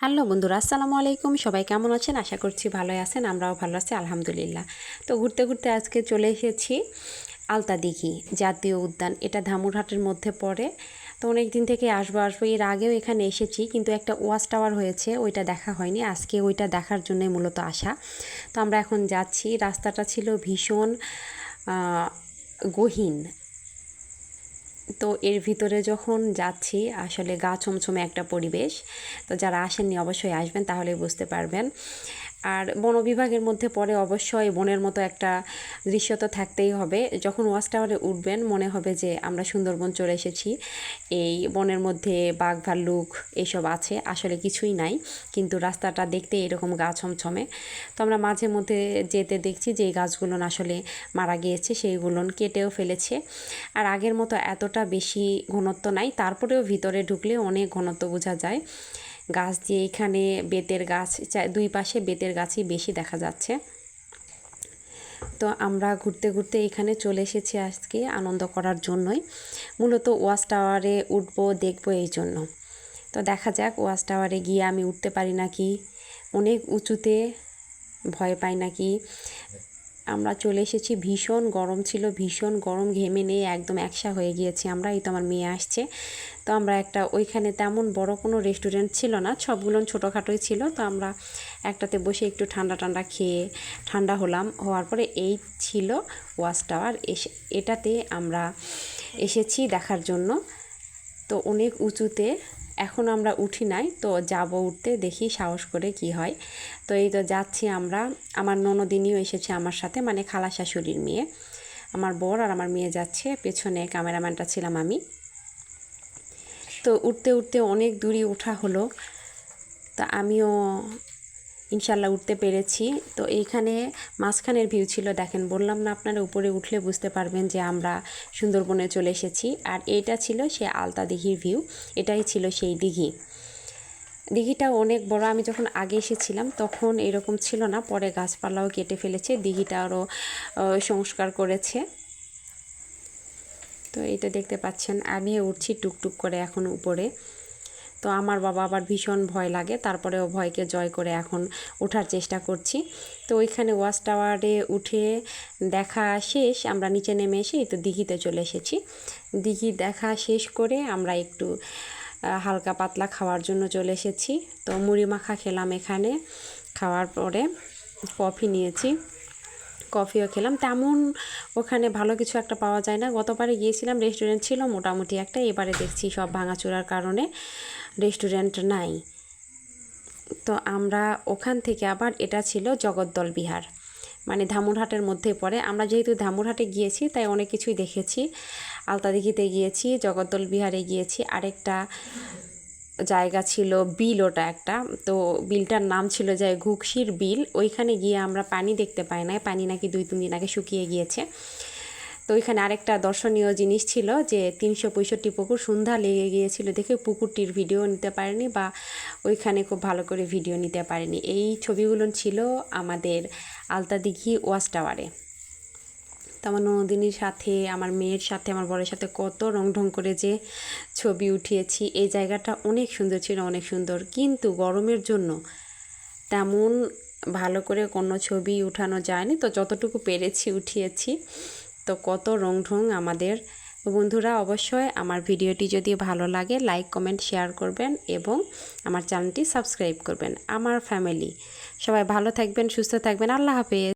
Hello বন্ধুরা, আসসালামু আলাইকুম। সবাই কেমন আছেন? আশা করছি ভালোই আছেন। আমরাও ভালো আছি আলহামদুলিল্লাহ। তো ঘুরতে ঘুরতে আজকে চলে এসেছি আলতা দিঘি জাতীয় উদ্যান। এটা ধামুরহাটের মধ্যে পড়ে। তো অনেক দিন থেকে আসবো এর আগেও এখানে এসেছি, কিন্তু একটা ওয়াচ টাওয়ার হয়েছে, ওইটা দেখা হয়নি। আজকে ওইটা দেখার জন্যই মূলত আসা। তো আমরা এখন যাচ্ছি। রাস্তাটা ছিল ভীষণ গহীন। তো এর ভিতরে যখন যাচ্ছি আসলে গা ছমছমে একটা পরিবেশ। তো যারা আসেননি অবশ্যই আসবেন, তাহলে বুঝতে পারবেন। আর বন বিভাগের মধ্যে পড়ে, অবশ্যই বনের মতো একটা দৃশ্য তো থাকতেই হবে। যখন ওয়াচ টাওয়ারে উঠবেন মনে হবে যে আমরা সুন্দরবন চলে এসেছি। এই বনের মধ্যে বাঘ ভাল্লুক এইসব আছে, আসলে কিছুই নাই, কিন্তু রাস্তাটা দেখতে এরকম গা ছমছমে। তো আমরা মাঝে মধ্যে যেতে দেখছি যে এই গাছগুলো আসলে মারা গিয়েছে, সেইগুলো কেটেও ফেলেছে। আর আগের মতো এতটা বেশি ঘনত্ব নাই, তারপরেও ভিতরে ঢুকলে অনেক ঘনত্ব বোঝা যায়। গাছ দিয়ে এখানে বেতের গাছ, দুই পাশে বেতের গাছই বেশি দেখা যাচ্ছে। তো আমরা ঘুরতে ঘুরতে এখানে চলে এসেছি আজকে আনন্দ করার জন্যই, মূলত ওয়াচ টাওয়ারে উঠবো দেখবো এই জন্য। তো দেখা যাক ওয়াচ টাওয়ারে গিয়ে আমি উঠতে পারি নাকি, অনেক উঁচুতে, ভয় পাই নাকি। আমরা চলে এসেছি, ভীষণ গরম ছিল, ভীষণ গরম, ঘেমে নিয়ে একদম একসা হয়ে গিয়েছি আমরা। এই তো আমার মেয়ে আসছে। তো আমরা একটা, ওইখানে তেমন বড় কোনো রেস্টুরেন্ট ছিল না, সবগুলো ছোটোখাটোই ছিল। তো আমরা একটাতে বসে একটু ঠান্ডা ঠান্ডা খেয়ে ঠান্ডা হওয়ার পরে এই ছিল ওয়াচ টাওয়ার। এটাতে আমরা এসেছি দেখার জন্য। তো অনেক উঁচুতে, এখন আমরা উঠি নাই, তো যাব উঠতে, দেখি সাহস করে কি হয়। তো এই তো যাচ্ছি আমরা। আমার ননদিনীও এসেছে আমার সাথে, মানে খালা শাশুড়ির মেয়ে। আমার বর আর আমার মেয়ে যাচ্ছে, পেছনে ক্যামেরাম্যানটা ছিলাম আমি। তো উঠতে উঠতে অনেক দূরই ওঠা হলো। তা আমিও ইনশাল্লাহ উঠতে পেরেছি। তো এইখানে মাঝখানের ভিউ ছিল, দেখেন, বললাম না আপনারা উপরে উঠলে বুঝতে পারবেন যে আমরা সুন্দরবনে চলে এসেছি। আর এইটা ছিল সে আলতা দিঘির ভিউ, এটাই ছিল সেই দিঘি। দিঘিটা অনেক বড়। আমি যখন আগে এসেছিলাম তখন এরকম ছিল না, পরে গাছপালাও কেটে ফেলেছে, দিঘিটা আরও সংস্কার করেছে। তো এটা দেখতে পাচ্ছেন, আমিও উঠছি টুকটুক করে এখন উপরে। তো আমার বাবা আবার ভীষণ ভয় লাগে, তারপরেও ভয়কে জয় করে এখন ওঠার চেষ্টা করছি। তো ওইখানে ওয়াচ টাওয়ারে উঠে দেখা শেষ, আমরা নিচে নেমে এসে এই তো দিঘিতে চলে এসেছি। দিঘি দেখা শেষ করে আমরা একটু হালকা পাতলা খাওয়ার জন্য চলে এসেছি। তো মুড়ি মাখা খেলাম এখানে, খাওয়ার পরে কফি নিয়েছি, কফিও খেলাম। তেমন ওখানে ভালো কিছু একটা পাওয়া যায় না। গতবারে গিয়েছিলাম, রেস্টুরেন্ট ছিল মোটামুটি একটা, এবারে দেখছি সব ভাঙাচোরার কারণে রেস্টুরেন্ট নাই। তো আমরা ওখান থেকে আবার, এটা ছিল জগদ্দল বিহার, মানে ধামুরহাটের মধ্যে পড়ে। আমরা যেহেতু ধামুরহাটে গিয়েছি তাই অনেক কিছুই দেখেছি। আলতা দিঘিতে গিয়েছি, জগদ্দল বিহারে গিয়েছি, আরেকটা জায়গা ছিল বিল, ওটা একটা, তো বিলটার নাম ছিল যে ঘুকশির বিল। ওইখানে গিয়ে আমরা পানি দেখতে পাই না, পানি নাকি 2-3 দিন আগে শুকিয়ে গিয়েছে। তো ওইখানে আরেকটা দর্শনীয় জিনিস ছিল যে 365 পুকুর, সন্ধ্যা লেগে গিয়েছিল দেখে পুকুরটির ভিডিও নিতে পারেনি, বা ওইখানে খুব ভালো করে ভিডিও নিতে পারেনি। এই ছবিগুলো ছিল আমাদের আলতা দিঘি ওয়াচ টাওয়ারে। তো আমার ননদিনীর সাথে, আমার মেয়ের সাথে, আমার বরের সাথে কত রং করে যে ছবি উঠিয়েছি। এই জায়গাটা অনেক সুন্দর ছিল, অনেক সুন্দর, কিন্তু গরমের জন্য তেমন ভালো করে কোনো ছবি উঠানো যায়নি। তো যতটুকু পেরেছি উঠিয়েছি। তো কত রং আমাদের। বন্ধুরা, অবশ্যই আমার ভিডিওটি যদি ভালো লাগে লাইক কমেন্ট শেয়ার করবেন এবং আমার চ্যানেলটি সাবস্ক্রাইব করবেন। আমার ফ্যামিলি সবাই ভালো থাকবেন, সুস্থ থাকবেন। আল্লাহ হাফেজ।